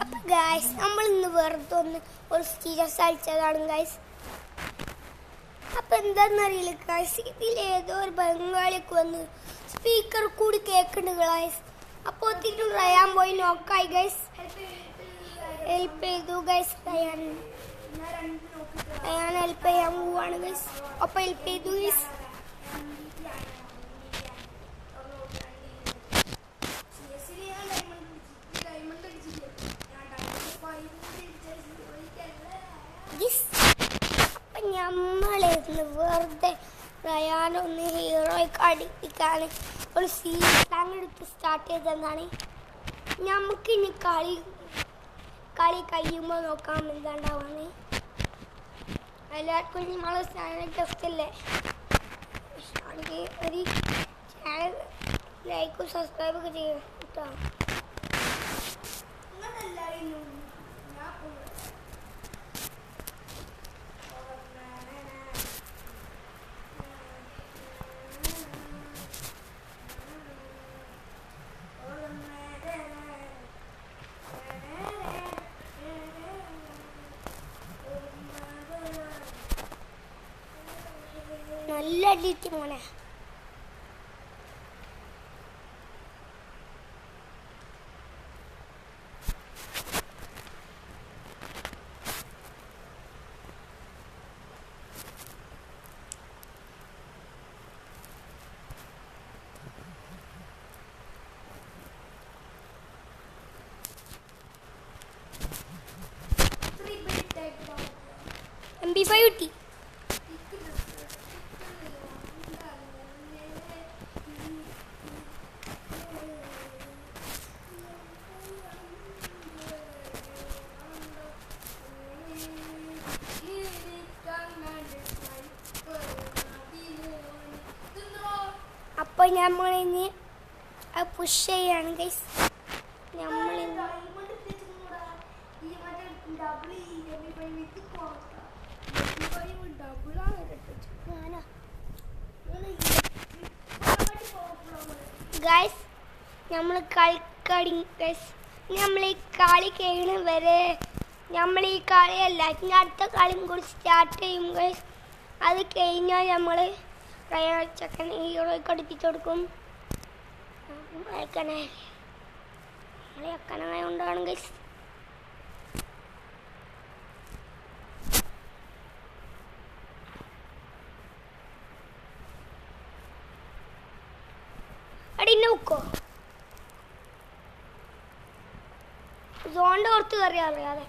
അപ്പോൾ ഗൈസ് നമ്മൾ ഇന്ന് വെറുതെ ഒന്ന് ഒരു സീരിയസ് അടിച്ചതാണ് ഗൈസ്. അപ്പം എന്താണെന്നറിയില്ല ഗൈസ്, ഇതിലേതോ ഒരു ബംഗാളിക്ക് വന്ന് സ്പീക്കർ കൂടി കേൾക്കുന്നുണ്ട് ഗൈസ്. അപ്പോൾ ഒത്തിരി റയാൻ പോയി നോക്കായി ഗൈസ്. ഹെൽപ്പ് ചെയ്തു ഗൈസ്. റയാൻ ഹെൽപ്പ് ചെയ്യാൻ പോവാണ് ഗൈസ്. അപ്പോൾ ഹെൽപ്പ് ചെയ്തു ഗൈസ്. അപ്പം നമ്മളിന്ന് വെറുതെ റയാനൊന്ന് ഹീറോയ്ക്ക് അടിപ്പിക്കാൻ ഒരു സീസൺ എടുത്ത് സ്റ്റാർട്ട് ചെയ്തതാണ്. നമുക്കിനി കളി കഴിയുമ്പോൾ നോക്കാം എന്താണ്ടാവാന്ന്. എല്ലാവർക്കും നമ്മളെ ചാനൽ ടെസ്റ്റല്ലേ ആണെങ്കിൽ ഒരു ചാനൽ ലൈക്കും സബ്സ്ക്രൈബൊക്കെ ചെയ്യണം കേട്ടോ. നല്ല അടിയിട്ട് മോനെ. MP5 കിട്ടി. അപ്പോൾ നമ്മളിനി പുഷ് ചെയ്യാണ് ഗൈസ്. ഗൈസ് നമ്മൾ കളിക്കടി ഗൈസ്. നമ്മൾ ഈ കളി കഴിയണ വരെ നമ്മൾ ഈ കളിയല്ല ഇനി അടുത്ത കളിയും കൂടി സ്റ്റാർട്ട് ചെയ്യും ഗൈസ്. അത് കഴിഞ്ഞാൽ നമ്മൾ ചക്കൻ ഹീറോയ്ക്ക് അടുപ്പിച്ചു കൊടുക്കും. അക്കനായ കൊണ്ടാണ് ഗൈസ്. അടി നോക്കോ സോണിന്റെ പുറത്ത് കയറിയാറിയാതെ.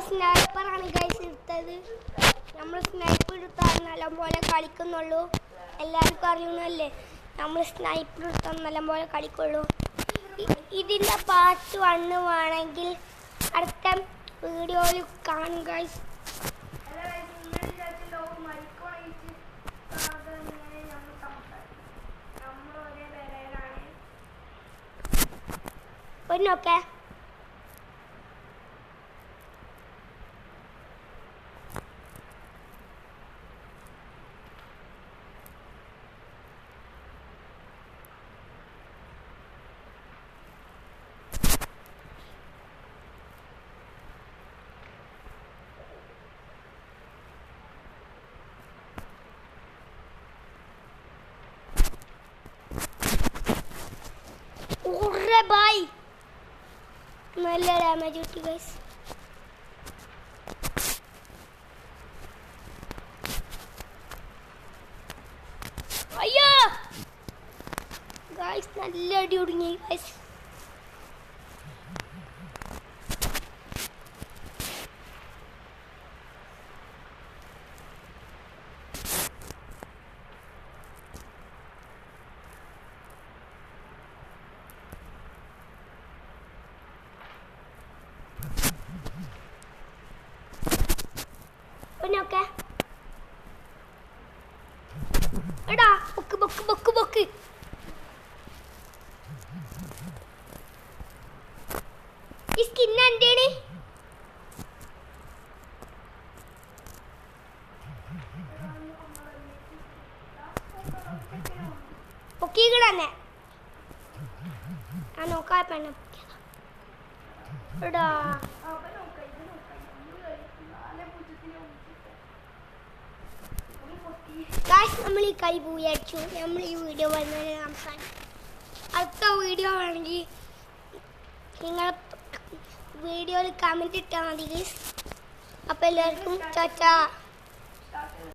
സ്നൈപ്പറാണ് ഗൈസ് എടുത്തത്. നമ്മൾ സ്നൈപ്പർ എടുത്താൽ നല്ലപോലെ കളിക്കുന്നുള്ളൂ. എല്ലാവർക്കും അറിയുന്നല്ലേ നമ്മൾ സ്നൈപ്പർ എടുത്താൽ നല്ലപോലെ കളിക്കുള്ളൂ. ഇതിൻ്റെ പാർട്ട് 1 വേണമെങ്കിൽ അടുത്ത വീഡിയോയിൽ കാണും ഗൈസ്. ഒന്നൊക്കെ भाई നല്ല ഡാമേജ് കിട്ടി ഗൈസ്. അയ്യോ ഗൈസ് നല്ല അടി ഒടുങ്ങി ഗൈസ്. നോക്കെ എടാ ബൊക്ക് ബൊക്ക് ബൊക്ക് ബൊക്ക്. ഈ സ്കിൻ എന്റെയാണ്. പൊക്കികളന്നെ ആ നോക്കാ പെണ്ണ എടാ. നമ്മൾ ഈ കളി പോയടിച്ചു. നമ്മൾ ഈ വീഡിയോ വരുന്നത് സംസാരിക്കും. അടുത്ത വീഡിയോ വേണമെങ്കിൽ നിങ്ങൾ വീഡിയോയിൽ കമൻറ്റ് ഇട്ടാൽ മതി ഗൈസ്. അപ്പോൾ എല്ലാവർക്കും ചാച്ചാ.